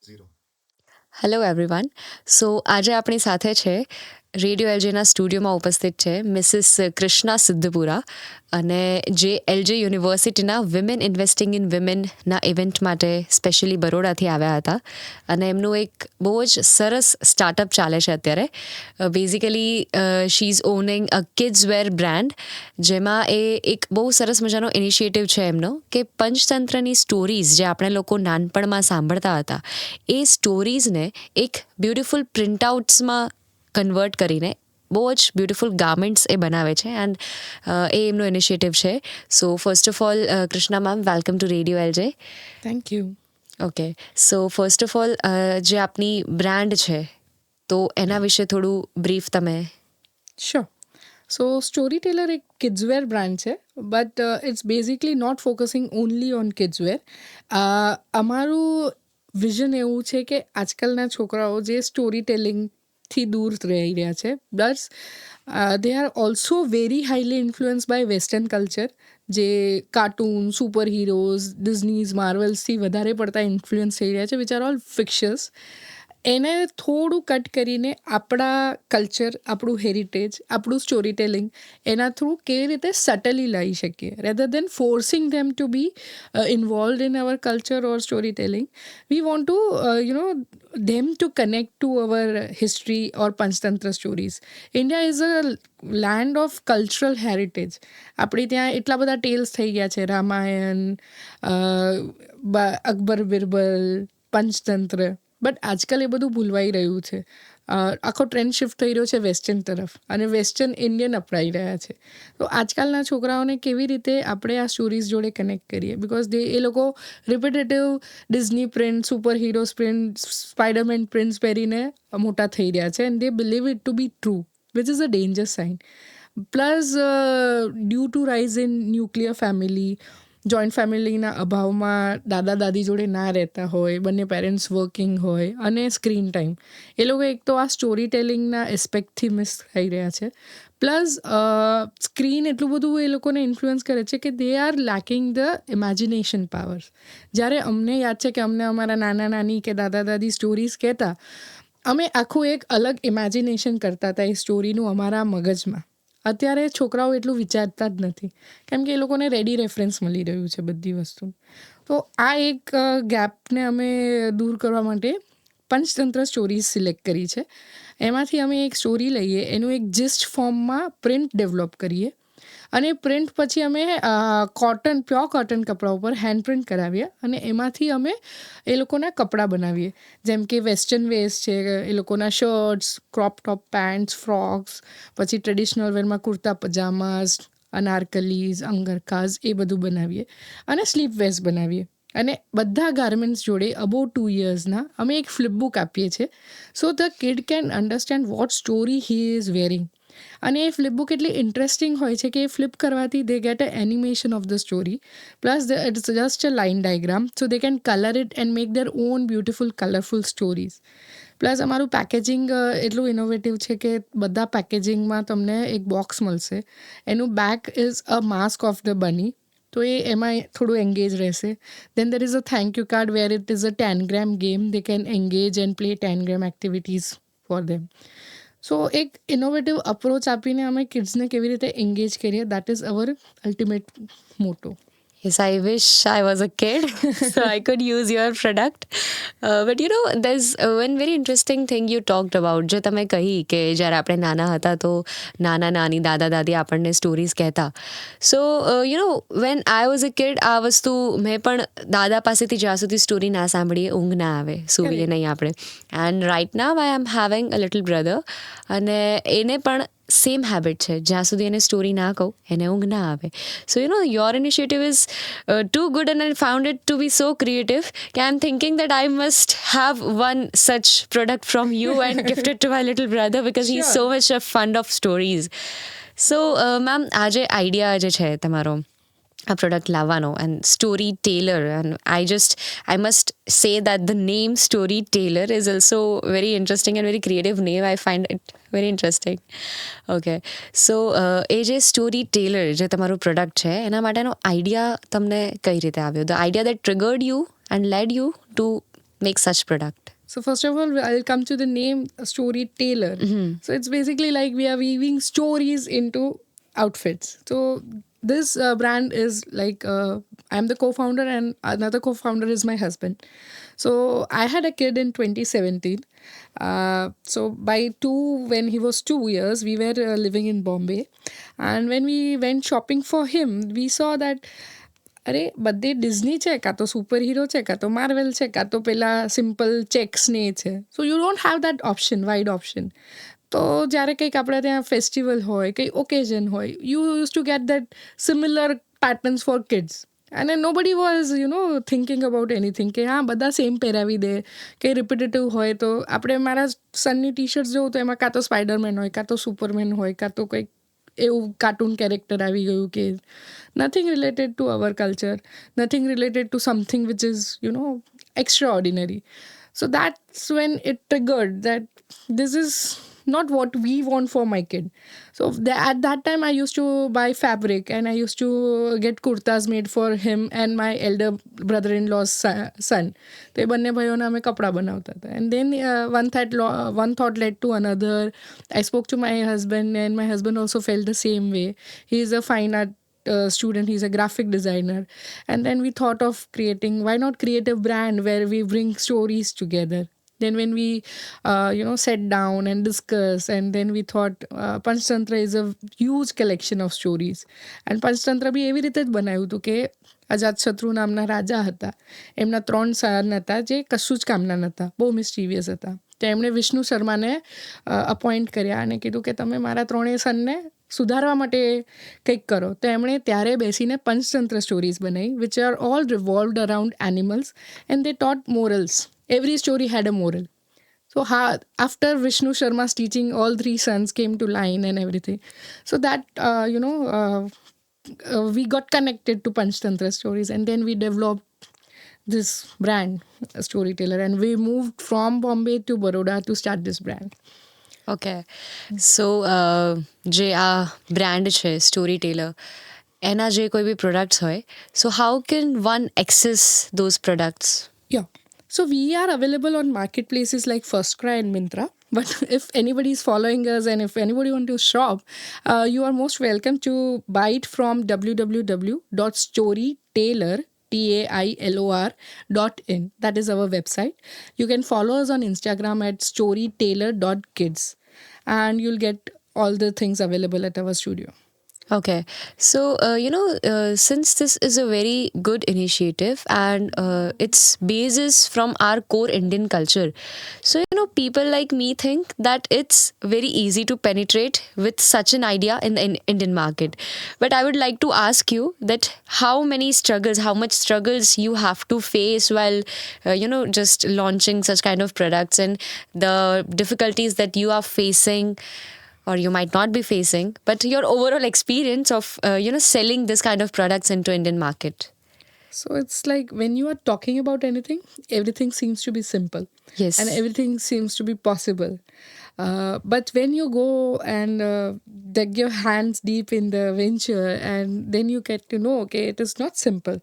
Hello everyone. સો આજે આપણી સાથે છે રેડિયો એલજેના સ્ટુડિયોમાં ઉપસ્થિત છે મિસિસ કૃષ્ણા સિદ્ધપુરા, અને જે એલજે યુનિવર્સિટીના વિમેન ઇન્વેસ્ટિંગ ઇન વિમેનના ઇવેન્ટ માટે સ્પેશિયલી બરોડાથી આવ્યા હતા. અને એમનું એક બહુ જ સરસ સ્ટાર્ટઅપ ચાલે છે અત્યારે. Basically she is owning a kidswear brand, જેમાં એ એક બહુ સરસ મજાનો ઇનિશિયેટિવ છે એમનો કે પંચતંત્રની સ્ટોરીઝ જે આપણે લોકો નાનપણમાં સાંભળતા હતા, એ સ્ટોરીઝને એક બ્યુટિફુલ પ્રિન્ટઆઉટ્સમાં કન્વર્ટ કરીને બહુ જ બ્યુટિફુલ ગાર્મેન્ટ્સ એ બનાવે છે. એન્ડ એ એમનો ઇનિશિયેટિવ છે. So first of all Krishna ma'am, welcome to radio LJ. Thank you. Okay, so first of all જે આપની બ્રાન્ડ છે તો એના વિશે થોડું બ્રીફ તમે. શ્યોર. સો સ્ટોરી ટેલર એક કિડ્સવેર બ્રાન્ડ છે, but it's basically not focusing only on kidswear. અમારું વિઝન એવું છે કે આજકાલના છોકરાઓ જે સ્ટોરી ટેલિંગથી દૂર રહી રહ્યા છે, plus they are also very highly influence by western culture. જે કાર્ટૂન, સુપર હીરોઝ, ડિઝનીઝ, માર્વલ્સથી વધારે પડતા ઇન્ફ્લુઅન્સ થઈ રહ્યા છે, વિચ આર ઓલ ફિક્શન્સ. એને થોડું કટ કરીને આપણા કલ્ચર, આપણું હેરિટેજ, આપણું સ્ટોરી ટેલિંગ એના થ્રુ કેવી રીતે સટલી લાવી શકીએ, rather than forcing them to be involved in our culture or storytelling. We want to them to connect to our history or Panchtantra stories. India is a land of cultural heritage. આપણે ત્યાં એટલા બધા tales થઈ ગયા છે, Ramayana, Akbar Birbal, Panchatantra, but આજકાલ એ બધું ભૂલવાઈ રહ્યું છે. આખો ટ્રેન્ડ શિફ્ટ થઈ રહ્યો છે વેસ્ટર્ન તરફ, અને વેસ્ટર્ન ઇન્ડિયન અપનાવી રહ્યા છે. તો આજકાલના છોકરાઓને કેવી રીતે આપણે આ સ્ટોરીઝ જોડે કનેક્ટ કરીએ, બિકોઝ એ લોકો repetitive Disney print, super heroes print, Spiderman prints પહેરીને મોટા થઈ રહ્યા છે, and they believe it to be true, which is a danger sign. Plus due to rise in nuclear family, joint ફેમિલીના અભાવમાં દાદા દાદી જોડે ના રહેતા હોય, બંને પેરેન્ટ્સ વર્કિંગ હોય, અને સ્ક્રીન ટાઈમ, એ લોકો એક તો આ સ્ટોરી ટેલિંગના એસ્પેક્ટથી મિસ થઈ રહ્યા છે. પ્લસ સ્ક્રીન એટલું બધું એ લોકોને ઇન્ફ્લુઅન્સ કરે છે કે they are lacking the imagination powers. જ્યારે અમને યાદ છે કે અમને અમારા નાના નાની કે દાદા દાદી સ્ટોરીઝ કહેતા, અમે આખું એક અલગ ઇમેજિનેશન કરતા હતા એ સ્ટોરીનું અમારા મગજમાં. અત્યારે છોકરાઓ એટલું વિચારતા જ નથી, કેમ કે એ લોકોને રેડી રેફરન્સ મળી રહ્યું છે બધી વસ્તુ. તો આ એક ગેપને અમે દૂર કરવા માટે પંચતંત્ર સ્ટોરીઝ સિલેક્ટ કરી છે. એમાંથી અમે એક સ્ટોરી લઈએ, એનું એક જિસ્ટ ફોર્મમાં પ્રિન્ટ ડેવલપ કરીએ, અને પ્રિન્ટ પછી અમે પ્યોર કોટન કપડા ઉપર હેન્ડ પ્રિન્ટ કરાવીએ, અને એમાંથી અમે એ લોકોના કપડાં બનાવીએ. જેમ કે વેસ્ટર્ન વેર્સ છે, એ લોકોના shirts, crop top pants, frocks, પછી ટ્રેડિશનલ વેરમાં કુર્તા પજામાસ, અનારકલીઝ, અંગરખાઝ, એ બધું બનાવીએ, અને સ્લીપ વેર્સ બનાવીએ. અને બધા ગાર્મેન્ટ્સ જોડે અબાઉ 2 yearsના અમે એક ફ્લિપ બુક આપીએ છીએ, so the kid can understand what story he is wearing. અને એ ફ્લિપ બુક એટલી ઇન્ટરેસ્ટિંગ હોય છે કે એ ફ્લિપ કરવાથી they get a animation of the story, plus it's just a line diagram, so they can colour it and make their own beautiful colourful stories. Plus અમારું packaging એટલું innovative છે કે બધા પેકેજિંગમાં તમને એક બોક્સ મળશે, એનું back is a mask of the bunny, તો એ એમાં થોડું એંગેજ રહેશે. Then there is a thank you card where it is a 10 gram game, they can engage and play 10 gram activities for them. So એક innovative approach આપીને અમે કિડ્સને કેવી રીતે એંગેજ કરીએ, દેટ ઇઝ અવર અલ્ટિમેટ મોટો. Yes, I wish I was a kid so I could use your product. But you know, there's one very interesting thing you talked about, જે તમે કહી કે જ્યારે આપણે નાના હતા તો નાના નાની, દાદા દાદી આપણને સ્ટોરીઝ કહેતા. So you know, when I was a kid, આ વસ્તુ મેં પણ દાદા પાસેથી જ્યાં સુધી સ્ટોરી ના સાંભળીએ ઊંઘ ના આવે, સૂવીએ નહીં આપણે. And right now I am having a little brother, અને એને પણ સેમ હેબિટ છે, જ્યાં સુધી એને સ્ટોરી ના કહું એને ઊંઘ ના આવે. So you know, your initiative is too good, and I found it to be so creative that I'm thinking that I must have one such product from you and gift it to my little brother, because he's so much a fond of stories. So ma'am, આ જે idea જે છે તમારો આ product લાવવાનો, and story Taylor, and I must say that the name story tailor is also very interesting and very creative name. I find it very interesting. Okay, so એ જે story Taylor જે તમારું product છે એના માટેનો idea તમને કઈ રીતે આવ્યો? The idea that triggered you and led you to make such product? So first of all, I'll come to the name storyteller. So it's basically like we are weaving stories into outfits. So this brand is like I'm the co-founder and another co-founder is my husband. So I had a kid in 2017. So by when he was 2 years, we were living in Bombay, and when we went shopping for him, we saw that અરે બધે Disney છે કાં તો super hero છે કાં તો Marvel છે કાં તો પેલા સિમ્પલ ચેક્સને છે. So you don't have that option, wide option. તો જ્યારે કંઈક આપણે ત્યાં ફેસ્ટિવલ હોય, કંઈ ઓકેઝન હોય, you use to get that similar patterns for kids. અને nobody was thinking about anything કે હા બધા સેમ પહેરાવી દે, કંઈ રિપીટેટિવ હોય. તો આપણે મારા સનની ટી શર્ટ જોઉં તો એમાં કાં તો સ્પાઈડરમેન હોય, કાં તો સુપરમેન હોય, કાં તો કંઈક એવું કાર્ટૂન કેરેક્ટર આવી ગયું કે nothing related to our culture, nothing related to something which is extraordinary. So that's when it triggered that this is not what we want for my kid. So at that time I used to buy fabric and I used to get kurtas made for him and my elder brother-in-law's son. તો એ બંને ભાઈઓને અમે કપડાં બનાવતા હતા. And then one thought led to another. I spoke to my husband and my husband also felt the same way. He is a fine art student, he's a graphic designer. And then we thought of creating, why not create a brand where we bring stories together. Then when we sat down and discussed, and then we thought Panchtantra is a huge collection of stories. And Panchtantra બી એવી રીતે જ બનાવ્યું હતું કે અજાતશત્રુ નામના રાજા હતા, એમના 3 સન હતા જે કશું જ કામના નહોતા, બહુ મિસ્ટીવિયસ હતા. તો એમણે વિષ્ણુ શર્માને અપોઇન્ટ કર્યા અને કીધું કે તમે મારા 3 સનને સુધારવા માટે કંઈક કરો. તો એમણે ત્યારે બેસીને પંચતંત્ર સ્ટોરીઝ બનાવી, which are all revolved around animals and they taught morals. Every story had a moral. So after Vishnu Sharma's teaching, all 3 sons came to line and everything. So that, we got connected to Panchtantra stories, and then we developed this brand, Storyteller, and we moved from Bombay to Baroda to start this brand. Okay, so જે આ brand છે storyteller, એના જે કોઈ બી products હોય, so how can one access those products? Yeah. So we are available on marketplaces like FirstCry and Myntra. But if anybody is following us and if anybody want to shop, you are most welcome to buy it from www.storytailor.in. That is our website. You can follow us on Instagram at storytailor.kids, and you'll get all the things available at our studio. Okay, so since this is a very good initiative and its basis from our core Indian culture, so people like me think that it's very easy to penetrate with such an idea in the Indian market. But I would like to ask you that how much struggles you have to face while just launching such kind of products, and the difficulties that you are facing or you might not be facing, but your overall experience of selling this kind of products into Indian market. So it's like when you are talking about anything, everything seems to be simple. Yes. And everything seems to be possible. But when you go and dig your hands deep in the venture, and then you get to know, okay, it is not simple.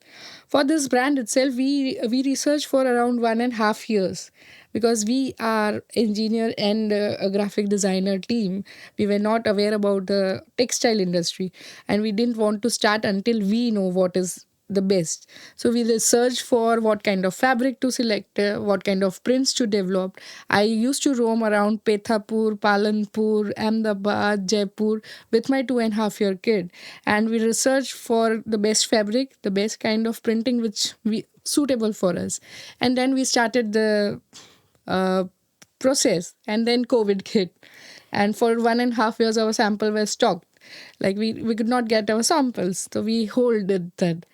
For this brand itself, we researched for around 1.5 years, because we are engineer and a graphic designer team. We were not aware about the textile industry, and we didn't want to start until we know what is the best. So we researched for what kind of fabric to select, what kind of prints to develop. I used to roam around Pethapur, Palanpur, Ahmedabad, Jaipur with my 2.5-year kid, and we researched for the best fabric, the best kind of printing which we suitable for us. And then we started the process, and then COVID hit, and for 1.5 years our sample were stocked. Like we could not get our samples, so we holded that.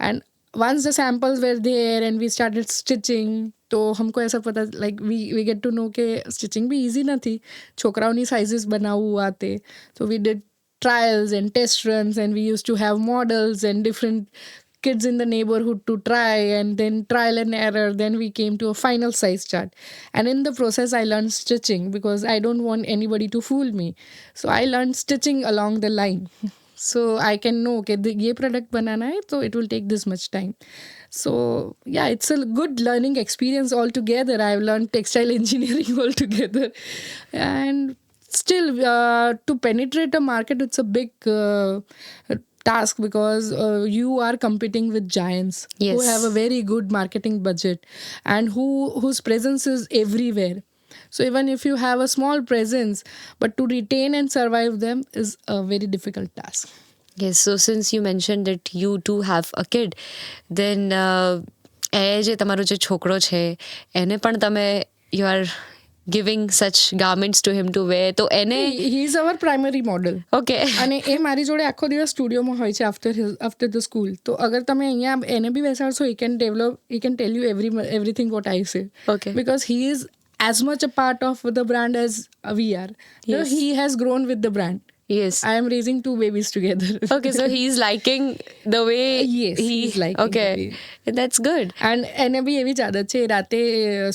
And once the samples were there and we started stitching, तो हमको ऐसा पता, like we get to know कि stitching भी easy नहीं, छोकराओनी sizes बनाऊ आते. So we did trials and test runs, and we used to have models and different kids in the neighborhood to try, and then trial and error, then we came to a final size chart. And in the process I learned stitching, because I don't want anybody to fool me, so I learned stitching along the line. So I can know कि ये product बनाना है तो it will take this much time. So yeah, it's a good learning experience altogether. I've learned textile engineering altogether, and still to penetrate a market, it's a big task because you are competing with giants who Yes. have a very good marketing budget and whose presence is everywhere. So even if you have a small presence, but to retain and survive them is a very difficult task. Yes, so since you mentioned that you too have a kid, then એ જે તમારો જે છોકરો છે એને પણ તમે you are giving such garments to him to wear, તો એને He is our primary model. Okay અને એ મારી જોડે આખો દિવસ સ્ટુડિયોમાં હોય છે આફ્ટર ધ સ્કૂલ. તો અગર તમે અહીંયા એને બી બેસાડશો, he can tell you everything what I say. Okay. Because he is as much a part of the brand as we are. You know, Yes. he has grown with the brand. yes I am raising 2 babies together. okay, so he's liking the way Yes, he's liking okay the way. that's good. And એને બી એવી જ આદત છે, રાતે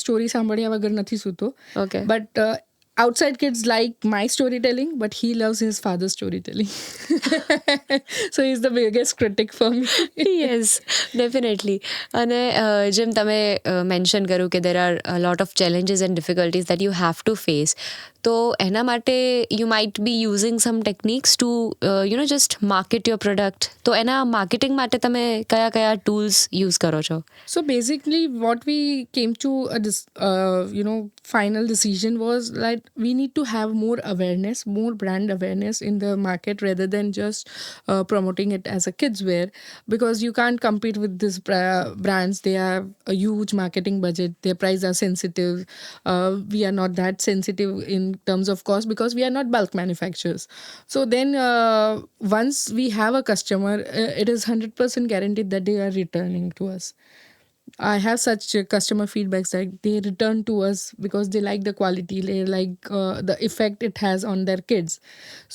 story સાંભળ્યા વગર નથી સૂતો. Okay. But outside kids like my storytelling, but he loves his father's storytelling. So he's the biggest critic for me. Yes definitely. અને જેમ તમે મેન્શન કર્યું કે there are lot of challenges and difficulties that you have to face, તો એના માટે you might be using some techniques to just market your product. તો એના માર્કેટિંગ માટે તમે કયા કયા ટૂલ્સ યુઝ કરો છો? So basically, what we came to final decision was like we need to have more awareness, more brand awareness in the market rather than just promoting it as a kids wear, because you can't compete with these brands. They have a huge marketing budget. Their prices are sensitive. We are not that sensitive in terms of cost because we are not bulk manufacturers. So then once we have a customer, it is 100% guaranteed that they are returning to us. I have such customer feedbacks that they return to us because they like the quality, they like the effect it has on their kids.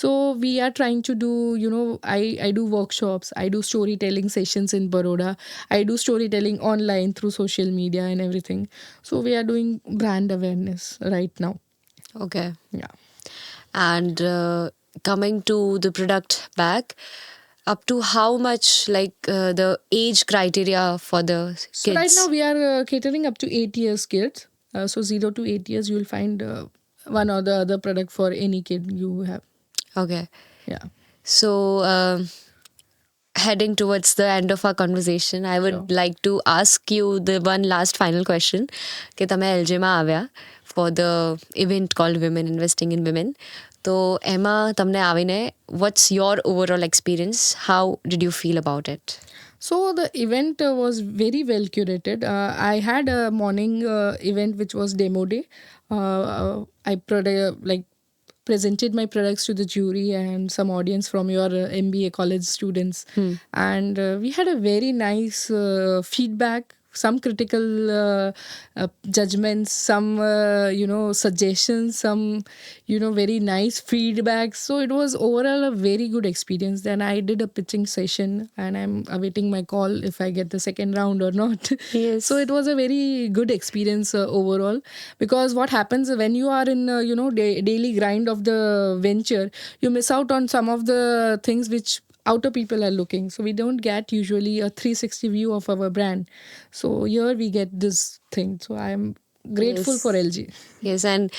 So we are trying to do, I do workshops, I do storytelling sessions in Baroda, I do storytelling online through social media and everything. So we are doing brand awareness right now. Okay. Yeah. And coming to the product back, up to how much the age criteria for the kids? So right now we are catering up to 8 years kids. So 0 to 8 years you will find one or the other product for any kid you have. Okay. Yeah. So heading towards the end of our conversation, I would like to ask you the one last final question. કે તમે LJ માં આવ્યા for the event called Women Investing in Women. તો એમાં તમને આવીને what's your overall experience? How did you feel about it? So the event was very well curated. I had a morning event which was demo day. I presented my products to the jury and some audience from your MBA college students. And we had a very nice feedback, some critical judgments, some suggestions, some very nice feedback. So it was overall a very good experience. Then I did a pitching session and I'm awaiting my call if I get the second round or not. Yes. So it was a very good experience overall, because what happens when you are in daily grind of the venture, you miss out on some of the things which outer people are looking. So we don't get usually a 360 view of our brand. So here we get this thing. So I'm grateful for LG. Yes, and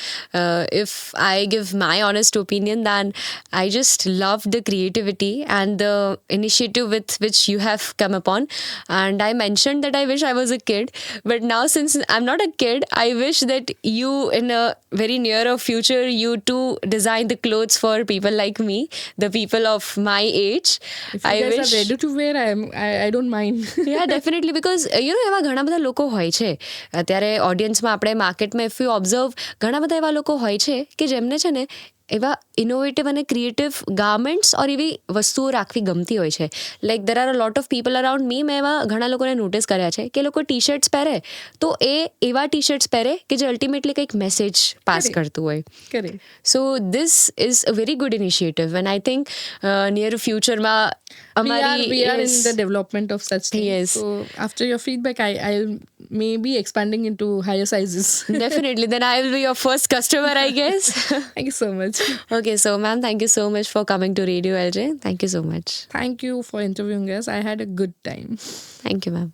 if I give my honest opinion, then I just love the creativity and the initiative with which you have come upon. And I mentioned that I wish I was a kid, but now since I'm not a kid, I wish that you, in a very near future, you too design the clothes for people like me, the people of my age. If you guys are ready to wear, I don't mind. Yeah, definitely, because એવા ઘણા બધા લોકો હોય છે અત્યારે ઓડિયન્સમાં, આપણે માર્કેટમાં if you observe, ઘણા બધા એવા લોકો હોય છે કે જેમને છે ને એવા ઇનોવેટિવ અને ક્રિએટિવ ગાર્મેન્ટ્સ ઓર એવી વસ્તુઓ રાખવી ગમતી હોય છે. Like there are a lot of people around મી. મેં એવા ઘણા લોકોને નોટિસ કર્યા છે કે લોકો ટી શર્ટ્સ પહેરે તો એ એવા ટી શર્ટ્સ પહેરે કે જે અલ્ટિમેટલી કંઈક મેસેજ પાસ કરતું હોય. Correct. So this is a very good initiative and I think near ફ્યુચરમાં we are in the development of such things. Yes. So after your feedback, I'll maybe expanding into higher sizes. Definitely. Then I will be your first customer, I guess. Thank you so much. જ. Okay, so ma'am, thank you so much for coming to Radio LJ. Thank you so much. Thank you for interviewing us. I had a good time. Thank you, ma'am.